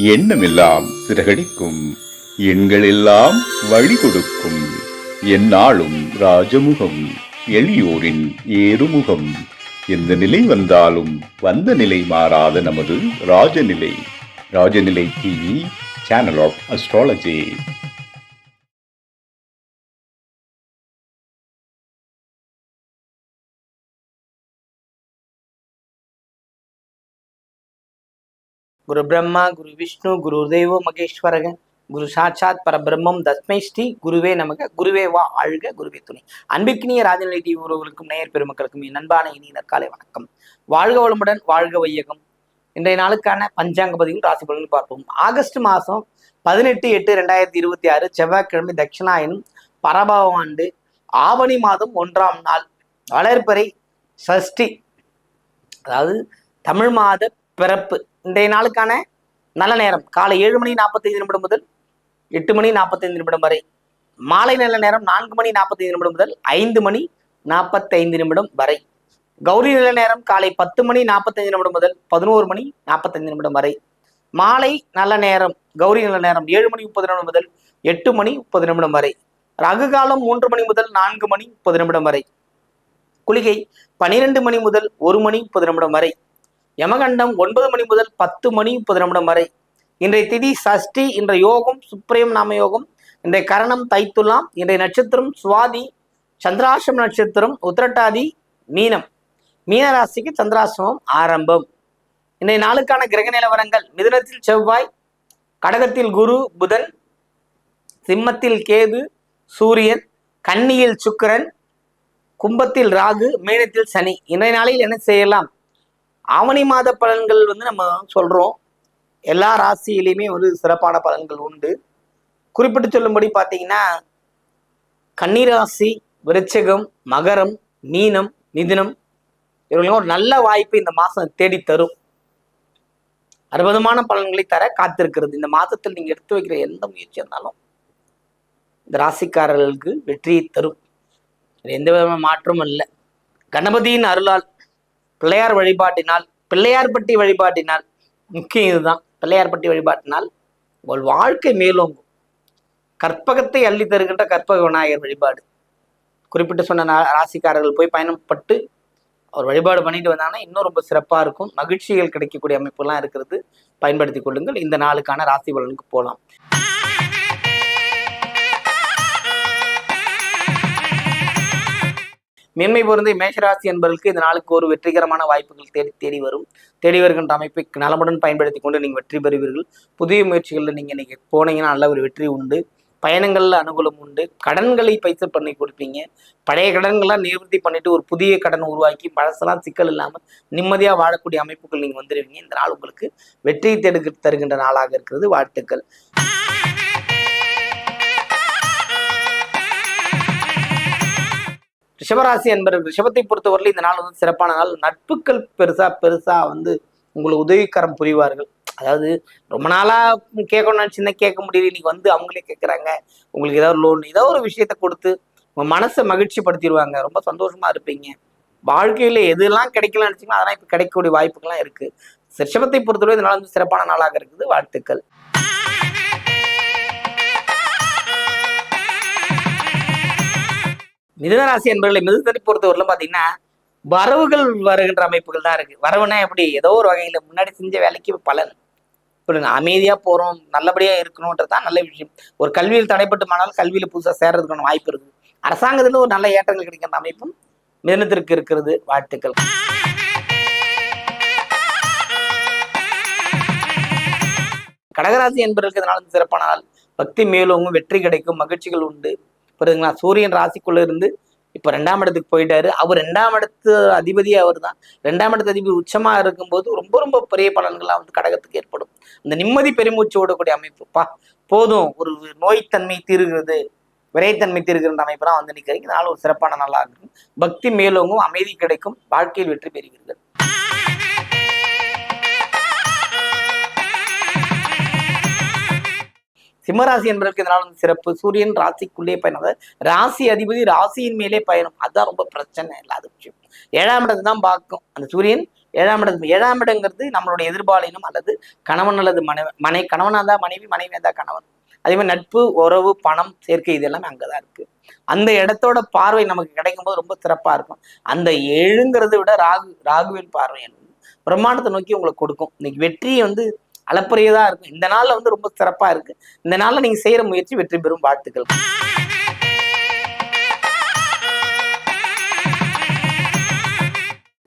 எண்ணமெல்லாம் சிறகடிக்கும், எண்களெல்லாம் வழி கொடுக்கும், எந்நாளும் ராஜமுகம், எளியோரின் ஏறுமுகம். எந்த நிலை வந்தாலும் வந்த நிலை மாறாத நமது Rajanilai. Rajanilai TV, channel of astrology. குரு பிரம்மா, குரு விஷ்ணு, குரு தேவோ மகேஸ்வரக, குரு சாட்சாத் பரபிரம்மம், தஸ்மை ஸ்ரீ குருவே நமக. குருவே வா ஆழ்க, குருவே துணை. அன்பிற்கினிய ராஜநிலை டிவி உறவுகளுக்கும் நேயர் பெருமக்களுக்கும் என் அன்பான இனிய நற்காலை வணக்கம். வாழ்க வளமுடன், வாழ்க வையகம். இன்றைய நாளுக்கான பஞ்சாங்க பதிவும் ராசி பலன்கள் பார்ப்போம். ஆகஸ்ட் மாதம் 18/8/2026 செவ்வாய்க்கிழமை, தட்சிணாயனம், பரபவ ஆண்டு, ஆவணி மாதம் 1ஆம் நாள், வளர்பிறை சஷ்டி, அதாவது தமிழ் மாத பிறப்பு. இன்றைய நாளுக்கான நல்ல நேரம் காலை 7:45 முதல் 8:45 வரை. மாலை நல்ல நேரம் 4:45 முதல் 5:45 வரை. கௌரி நல்ல நேரம் காலை 10:45 முதல் 11:45 வரை. மாலை நல்ல நேரம் கௌரி நல்ல நேரம் 7:30 முதல் 8:30 வரை. ரகு காலம் 3 மணி முதல் 4:30 வரை. குளிகை 12 மணி முதல் 1:30 வரை. யமகண்டம் 9 மணி முதல் 10:30 வரை. இன்றைய திதி சஷ்டி. இன்றைய யோகம் சுப்ரயம் நாம யோகம். இன்றைய கரணம் தைத்துலாம். இன்றைய நட்சத்திரம் சுவாதி, சந்திராசிரம நட்சத்திரம், உத்திரட்டாதி, மீனம். மீனராசிக்கு சந்திராசிரமம் ஆரம்பம். இன்றைய நாளுக்கான கிரக நிலவரங்கள்: மிதுனத்தில் செவ்வாய், கடகத்தில் குரு புதன், சிம்மத்தில் கேது சூரியன், கன்னியில் சுக்கிரன், கும்பத்தில் ராகு, மீனத்தில் சனி. இன்றைய நாளில் என்ன செய்யலாம்? ஆவணி மாத பலன்கள் நம்ம சொல்றோம். எல்லா ராசியிலையுமே சிறப்பான பலன்கள் உண்டு. குறிப்பிட்டு சொல்லும்படி பார்த்தீங்கன்னா, கன்னிராசி, விருச்சிகம், மகரம், மீனம், மிதுனம் இவர்களும் ஒரு நல்ல வாய்ப்பு இந்த மாசம் தேடி தரும். அற்புதமான பலன்களை தர காத்திருக்கிறது. இந்த மாதத்தில் நீங்க எடுத்து வைக்கிற எந்த முயற்சி இருந்தாலும் இந்த ராசிக்காரர்களுக்கு வெற்றியை தரும். எந்த விதமான மாற்றமும் இல்லை. கணபதியின் அருளால், பிள்ளையார் வழிபாட்டினால், பிள்ளையார்பட்டி வழிபாட்டினால், முக்கியம் இதுதான். பிள்ளையார்பட்டி வழிபாட்டினால் உங்கள் வாழ்க்கை மேலோங்கும். கற்பகத்தை அள்ளி தருகின்ற கற்பக விநாயகர் வழிபாடு, குறிப்பிட்டு சொன்ன ராசிக்காரர்கள் போய் பயணப்பட்டு அவர் வழிபாடு பண்ணிட்டு வந்தாங்கன்னா இன்னும் ரொம்ப சிறப்பாக இருக்கும். மகிழ்ச்சிகள் கிடைக்கக்கூடிய அமைப்புலாம் இருக்கிறது. பயன்படுத்தி கொள்ளுங்கள். இந்த நாளுக்கான ராசி பலனுக்கு போகலாம். மேன்மை பொருந்தை மேஷராசி என்பவர்களுக்கு இந்த நாளுக்கு ஒரு வெற்றிகரமான வாய்ப்புகள் தேடி வரும். தேடி வருகின்ற அமைப்பை நலமுடன் பயன்படுத்தி கொண்டு நீங்கள் வெற்றி பெறுவீர்கள். புதிய முயற்சிகளில் நீங்கள் போனீங்கன்னா நல்ல ஒரு வெற்றி உண்டு. பயணங்களில் அனுகூலம் உண்டு. கடன்களை பைசல் பண்ணி கொடுப்பீங்க. பழைய கடன்கள்லாம் நிவர்த்தி பண்ணிட்டு ஒரு புதிய கடன் உருவாக்கி பழசெல்லாம் சிக்கல் இல்லாமல் நிம்மதியாக வாழக்கூடிய அமைப்புகள் நீங்கள் வந்துடுவீங்க. இந்த நாள் உங்களுக்கு வெற்றியை தருகின்ற நாளாக இருக்கிறது. வாழ்த்துக்கள். ரிஷபராசி என்பவர்கள், ரிஷபத்தை பொறுத்தவரையில் இந்த நாள் சிறப்பான நாள். நட்புகள் பெருசா உங்களுக்கு உதவிக்கரம் புரிவார்கள். அதாவது ரொம்ப நாளா கேட்கணும்னு சின்ன கேட்க முடியல, இன்னைக்கு அவங்களே கேட்குறாங்க. உங்களுக்கு ஏதாவது லோன், ஏதோ ஒரு விஷயத்த கொடுத்து உங்க மனசை மகிழ்ச்சி படுத்திடுவாங்க. ரொம்ப சந்தோஷமா இருப்பீங்க. வாழ்க்கையில எதெல்லாம் கிடைக்கலாம்னு நினைச்சீங்கன்னா அதெல்லாம் இப்ப கிடைக்கக்கூடிய வாய்ப்புகள்லாம் இருக்கு. ரிஷபத்தை பொறுத்தவரை இந்த நாள் சிறப்பான நாளாக இருக்குது. வாழ்த்துக்கள். மிதுனராசி என்பவர்களை, மிதுனத்தை பொறுத்தவரையிலும் பார்த்தீங்கன்னா வரவுகள் வருகின்ற அமைப்புகள் தான் இருக்கு. வரவுனா எப்படி? ஏதோ ஒரு வகையில முன்னாடி செஞ்ச வேலைக்கு பலன். இப்போ அமைதியா போறோம், நல்லபடியா இருக்கணும்ன்றதுதான் நல்ல விஷயம். ஒரு கல்வியில் தடைப்பட்டுமானாலும் கல்வியில புதுசாக சேர்றதுக்கான வாய்ப்பு இருக்குது. அரசாங்கத்துல ஒரு நல்ல ஏற்றங்கள் கிடைக்கின்ற அமைப்பும் மிதுனத்திற்கு இருக்கிறது. வாழ்த்துக்கள். கடகராசி என்பவர்களுக்கு இதனால சிறப்பான நாள். பக்தி மேலோங்கும், வெற்றி கிடைக்கும், மகிழ்ச்சிகள் உண்டு. புரியுதுங்களா? சூரியன் ராசிக்குள்ள இருந்து இப்ப 2ஆம் இடத்துக்கு போயிட்டாரு. அவர் 2ஆம் இடத்து அதிபதியே அவர் தான். 2ஆம் இடத்து அதிபதி உச்சமா இருக்கும்போது ரொம்ப ரொம்ப பெரிய பலன்கள்லாம் கடகத்துக்கு ஏற்படும். அந்த நிம்மதி பெருமூச்சு ஓடக்கூடிய அமைப்பு போதும். ஒரு நோய்த்தன்மை தீர்கிறது, விரைத்தன்மை தீர்கின்ற அமைப்புலாம் நிற்கிறீங்க. இதனால ஒரு சிறப்பான நாளாக இருக்கும். பக்தி மேலோங்கும், அமைதி கிடைக்கும், வாழ்க்கையில் வெற்றி பெறுவீர்கள். சிம்மராசி என்பதற்கு இதனால சிறப்பு. சூரியன் ராசிக்குள்ளே பயணம், ராசி அதிபதி ராசியின் மேலே பயணம். அதுதான் ரொம்ப பிரச்சனை இல்லாத விஷயம். 7ஆம் இடத்தை தான் பார்க்கும். அந்த சூரியன் ஏழாம் இடங்கிறது நம்மளுடைய எதிர்பாலினம் அல்லது கணவன் அல்லது கணவனா இருந்தா மனைவி, மனைவியா இருந்தா கணவன். அதே மாதிரி நட்பு, உறவு, பணம், சேர்க்கை இது எல்லாமே அங்கதான் இருக்கு. அந்த இடத்தோட பார்வை நமக்கு கிடைக்கும் போது ரொம்ப சிறப்பா இருக்கும். அந்த 7ங்கிறத விட ராகுவின் பார்வை பிரம்மாண்டத்தை நோக்கி உங்களுக்கு கொடுக்கும். இன்னைக்கு வெற்றியை அளப்பரியதா இருக்கும். இந்த நாள்ல ரொம்ப சிறப்பா இருக்கு. இந்த நாள்ல நீங்க செய்யற முயற்சி வெற்றி பெறும். வாழ்த்துக்கள்.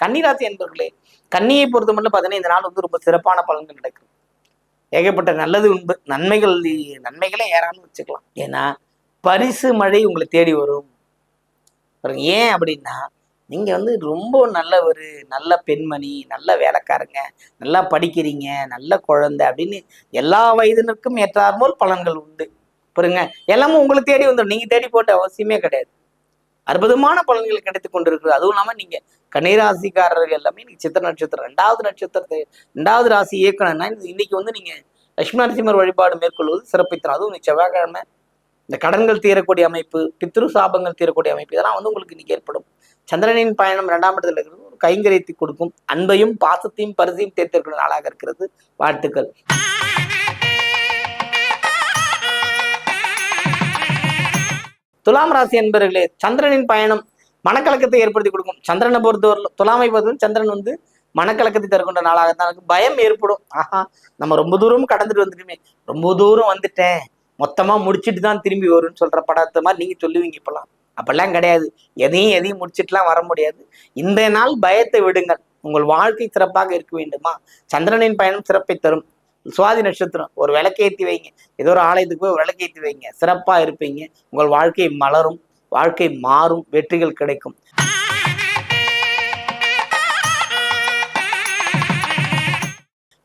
கன்னிராசி என்பவர்களே, கன்னியை பொறுத்த மட்டும் பார்த்தீங்கன்னா இந்த நாள் ரொம்ப சிறப்பான பலன்கள் கிடைக்கும். ஏகப்பட்ட நல்லது உண்டு. நன்மைகளே ஏறாமல் வச்சுக்கலாம். ஏன்னா பரிசு மழை உங்களை தேடி வரும். ஏன் அப்படின்னா நீங்க ரொம்ப நல்லவர், நல்ல பெண்மணி, நல்ல வேலைக்காரங்க, நல்லா படிக்கிறீங்க, நல்ல குழந்தை அப்படின்னு எல்லா வயதினருக்கும் ஏற்றாற்போல் பலன்கள் உண்டு. பாருங்க, எல்லாமே உங்களை தேடி வந்துடும். நீங்க தேடி போட்ட அவசியமே கிடையாது. அற்புதமான பலன்கள் கிடைத்துக் கொண்டிருக்கிறது. அதுவும் இல்லாம நீங்க கன்னிராசிக்காரர்கள் எல்லாமே நீங்க சித்திர நட்சத்திரம் 2வது நட்சத்திரத்தை 2வது ராசி இயக்கணும்னா இன்னைக்கு நீங்க லட்சுமி நரசிம்மர் வழிபாடு மேற்கொள்வது சிறப்பை தரும். அதுவும் இன்னைக்கு செவ்வாய்க்கிழமை இந்த கடன்கள் தீரக்கூடிய அமைப்பு, பித்ரு சாபங்கள் தீரக்கூடிய அமைப்பு, இதெல்லாம் உங்களுக்கு இன்னைக்கு ஏற்படும். சந்திரனின் பயணம் 2ஆம் இடத்துல இருக்கிறது ஒரு கைங்கரியத்தை கொடுக்கும். அன்பையும் பாசத்தையும் பரிசையும் தேர்ந்தெடுக்கிற நாளாக இருக்கிறது. வாழ்த்துக்கள். துலாம் ராசி என்பவர்களே, சந்திரனின் பயணம் மனக்கலக்கத்தை ஏற்படுத்தி கொடுக்கும். சந்திரனை பொறுத்தவரை, துலாமை பொறுத்தவரை சந்திரன் மனக்கலக்கத்தை தருகின்ற நாளாகத்தான் இருக்கு. பயம் ஏற்படும். நம்ம ரொம்ப தூரம் கடந்துட்டு வந்துட்டுமே, ரொம்ப தூரம் வந்துட்டேன், மொத்தமா முடிச்சுட்டு தான் திரும்பி வரும்னு சொல்ற படத்தை மாதிரி நீங்க சொல்லுவீங்க. இப்பெல்லாம் அப்பெல்லாம் கிடையாது. எதையும் முடிச்சுட்டுலாம் வர முடியாது. இந்த நாள் பயத்தை விடுங்கள். உங்கள் வாழ்க்கை சிறப்பாக இருக்க வேண்டுமா? சந்திரனின் பயணம் சிறப்பை தரும். சுவாதி நட்சத்திரம் ஒரு விளக்கேற்றி வைங்க. ஏதோ ஒரு ஆலயத்துக்கு போய் விளக்கேற்றி வைங்க. சிறப்பா இருப்பீங்க. உங்கள் வாழ்க்கை மலரும், வாழ்க்கை மாறும், வெற்றிகள் கிடைக்கும்.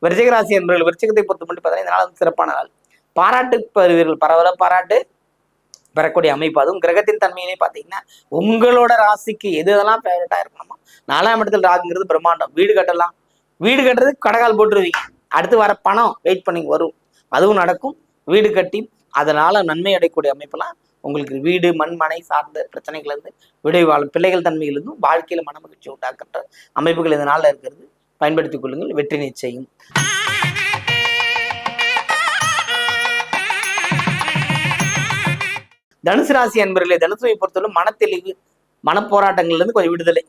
விருச்சிகராசி என்பவர்கள், விருச்சிகத்தை பொறுத்த மட்டும் பார்த்தீங்கன்னா இந்த நாள் சிறப்பான நாள். பாராட்டு பெறுவீர்கள். பரவல பாராட்டு பெறக்கூடிய அமைப்பு. அதுவும் கிரகத்தின் தன்மையிலே பார்த்தீங்கன்னா உங்களோட ராசிக்கு எதெல்லாம் ஃபேவரட்டா இருக்கணுமா. 4ஆம் இடத்துல ராகுங்கிறது பிரம்மாண்டம். வீடு கட்டலாம். வீடு கட்டுறது கடகால் போட்டுருவீங்க. அடுத்து வர பணம் வெயிட் பண்ணி வரும். அதுவும் நடக்கும். வீடு கட்டி அதனால நன்மை அடையக்கூடிய அமைப்பெல்லாம் உங்களுக்கு வீடு, மண், மனை சார்ந்த பிரச்சனைகள் இருந்து விடை வாழும் பிள்ளைகள் தன்மையிலிருந்தும் வாழ்க்கையில மனமகிழ்ச்சி உண்டாக்குற அமைப்புகள் இந்த நாளில் இருக்கிறது. பயன்படுத்திக் கொள்ளுங்கள். வெற்றி நிச்சயம். தனுசு ராசி அன்பர்களே, தனுசுவை பொறுத்தவரை மனத்தெளிவு, மனப்போராட்டங்கள்ல இருந்து கொஞ்சம் விடுதலை.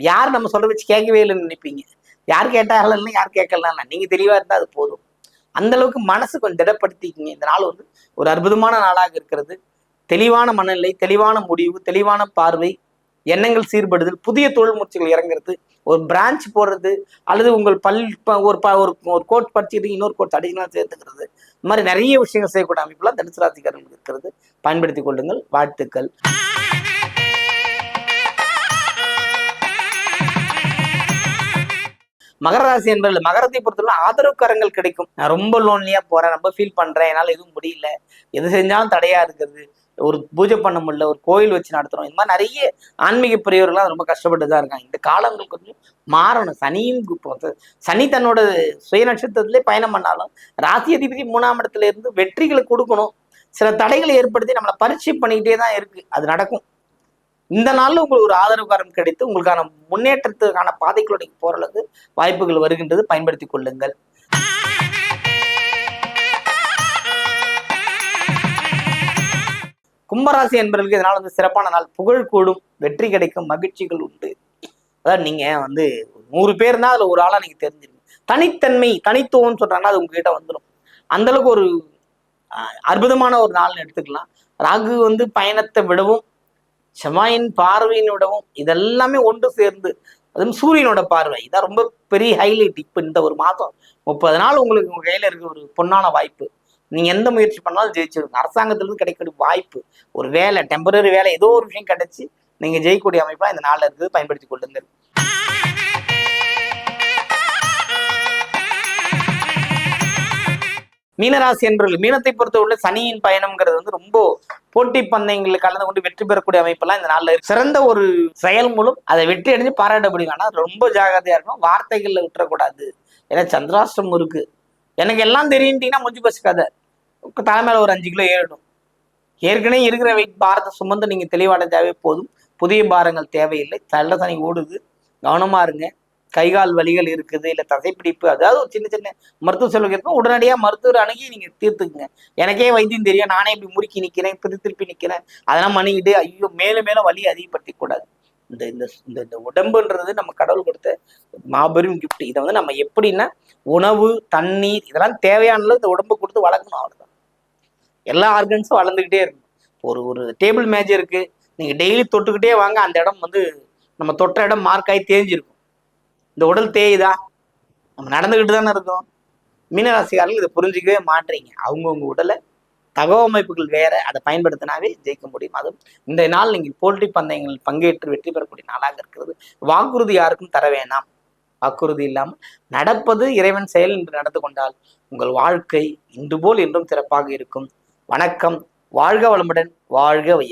யார் நம்ம சொல்ற வச்சு கேட்கவே இல்லைன்னு நினைப்பீங்க. யார் கேட்டாலும் யார் கேட்கலாம், நீங்க தெளிவா இருந்தா அது போதும். அந்த அளவுக்கு மனசு கொஞ்சம் திடப்படுத்திக்கிங்க. இந்த நாள் ஒரு அற்புதமான நாளாக இருக்கிறது. தெளிவான மனநிலை, தெளிவான முடிவு, தெளிவான பார்வை, எண்ணங்கள் சீர்படுதல், புதிய தொழில் முயற்சிகள் இறங்குறது, ஒரு பிரான்ச் போடுறது, அல்லது உங்கள் ஒரு கோட் படிச்சுட்டு இன்னொரு கோட் அடிஷனலா சேர்த்துக்கிறது, இந்த மாதிரி நிறைய விஷயங்கள் செய்யக்கூடிய அமைப்புலாம் தனுசு ராசிக்காரர்களுக்கு இருக்கிறது. பயன்படுத்திக் கொள்ளுங்கள். வாழ்த்துக்கள். மகர ராசி என்பதில் மகரத்தை பொறுத்தவரை ஆதரவுக்காரங்கள் கிடைக்கும். நான் ரொம்ப லோன்லியா போறேன், ரொம்ப ஃபீல் பண்றேன், என்னால எதுவும் முடியல, எது செஞ்சாலும் தடையா இருக்கிறது, ஒரு பூஜை பண்ண முடியல, ஒரு கோயில் வச்சு நடத்துறோம், இந்த மாதிரி நிறைய ஆன்மீக பிரியவர்கள்லாம் ரொம்ப கஷ்டப்பட்டு தான் இருக்காங்க. இந்த காலங்கள் கொஞ்சம் மாறணும். சனி தன்னோட சுய நட்சத்திரத்திலே பயணம் பண்ணாலும் ராசி அதிபதி 3ஆம் இடத்துல இருந்து வெற்றிகளை கொடுக்கணும். சில தடைகளை ஏற்படுத்தி நம்மளை பரீட்சை பண்ணிக்கிட்டே தான் இருக்கு. அது நடக்கும். இந்த நாள்ல உங்களுக்கு ஒரு ஆதரவுக்காரம் கிடைத்து உங்களுக்கான முன்னேற்றத்துக்கான பாதைகளுடைய போறதுக்கு வாய்ப்புகள் வருகின்றது. பயன்படுத்திக் கொள்ளுங்கள். கும்பராசி என்பவர்களுக்கு இதனால சிறப்பான நாள். புகழ் கூடும், வெற்றி கிடைக்கும், மகிழ்ச்சிகள் உண்டு. அதாவது நீங்க 100 பேர் தான் அதுல ஒரு ஆளா நீங்க தெரிஞ்சிருங்க. தனித்தன்மை, தனித்துவம்னு சொல்றாங்கன்னா அது உங்ககிட்ட வந்துடும். அந்த அளவுக்கு ஒரு அற்புதமான ஒரு நாள்னு எடுத்துக்கலாம். ராகு பயணத்தை விடவும், செவ்வாயின் பார்வையின் விடவும், இதெல்லாமே ஒன்று சேர்ந்து, அதுவும் சூரியனோட பார்வை, இதான் ரொம்ப பெரிய ஹைலைட். இப்ப இந்த ஒரு மாதம் 30 நாள் உங்களுக்கு உங்க கையில இருக்க ஒரு பொன்னான வாய்ப்பு. நீங்க எந்த முயற்சி பண்ணாலும் ஜெயிச்சிருங்க. அரசாங்கத்திலிருந்து கிடைக்கக்கூடிய வாய்ப்பு, ஒரு வேலை, டெம்பரரி வேலை, ஏதோ ஒரு விஷயம் கிடைச்சி நீங்க ஜெயிக்கக்கூடிய அமைப்பா இந்த நாள்ல இருக்குது. பயன்படுத்திக் கொள்ளுங்கள். மீனராசி என்பவர்கள், மீனத்தை பொறுத்தவரை சனியின் பயணம்ங்கிறது ரொம்ப போட்டி பந்தயங்களுக்கு கலந்து கொண்டு வெற்றி பெறக்கூடிய அமைப்பெல்லாம் இந்த நாள்ல சிறந்த ஒரு செயல் மூலம் அதை வெற்றி அடைஞ்சு பாராட்டப்படுங்க. ஆனா ரொம்ப ஜாகிரதையா இருக்கணும். வார்த்தைகள்ல விட்டுறக்கூடாது. ஏன்னா சந்திராஷ்டிரம் இருக்கு. எனக்கு எல்லாம் தெரியும்ட்டீங்கன்னா முடிஞ்சு பஸ் கதை. தலைமையில ஒரு 5 கிலோ ஏறணும். ஏற்கனவே இருக்கிற வெயிட் பாரத்தை சுமந்து நீங்க தெளிவடைஞ்சாவே போதும். புதிய பாரங்கள் தேவையில்லை. தள்ள சனி ஓடுது, கவனமா இருங்க. கைகால் வலிகள் இருக்குது, இல்லை தசைப்பிடிப்பு, அதாவது ஒரு சின்ன சின்ன மருத்துவ செலவு இருக்கும், உடனடியாக மருத்துவர் அணுகி நீங்க தீர்த்துக்குங்க. எனக்கே வைத்தியம் தெரியும், நானே இப்படி முறுக்கி நிற்கிறேன், திருப்பி நிற்கிறேன், அதெல்லாம் பண்ணிக்கிட்டு ஐயோ மேலும் மேலும் வலி அதிகப்படுத்திக் கூடாது. இந்த இந்த இந்த உடம்புன்றது நம்ம கடவுள் கொடுத்த மாபெரும் கிஃப்ட். இதை வந்து நம்ம எப்படின்னா உணவு, தண்ணீர் இதெல்லாம் தேவையான இந்த உடம்பு கொடுத்து வளர்க்கணும். அவ்வளவுதான். எல்லா ஆர்கன்ஸும் வளர்ந்துக்கிட்டே இருக்கும். ஒரு ஒரு டேபிள் மேஜ் இருக்கு, நீங்க டெய்லி தொட்டுக்கிட்டே வாங்க, அந்த இடம் வந்து நம்ம தொட்ட இடம் மார்க்காகி தேஞ்சிருக்கும். இந்த உடல் தேயுதா? நம்ம நடந்துக்கிட்டு தானே இருக்கோம். மீனராசிக்காரர்கள் இதை புரிஞ்சிக்கவே மாட்டீங்க. அவங்கவுங்க உடலை தகவமைப்புகள் வேற, அதை பயன்படுத்தினாவே ஜெயிக்க முடியும். அதுவும் இந்த நாள் நீங்கள் போட்டி பந்தயங்களில் பங்கேற்று வெற்றி பெறக்கூடிய நாளாக இருக்கிறது. வாக்குறுதி யாருக்கும் தர வேணாம். வாக்குறுதி இல்லாமல் நடப்பது இறைவன் செயல் என்று நடந்து கொண்டால் உங்கள் வாழ்க்கை இன்று போல் என்றும் சிறப்பாக இருக்கும். வணக்கம். வாழ்க வளமுடன். வாழ்க வையகம்.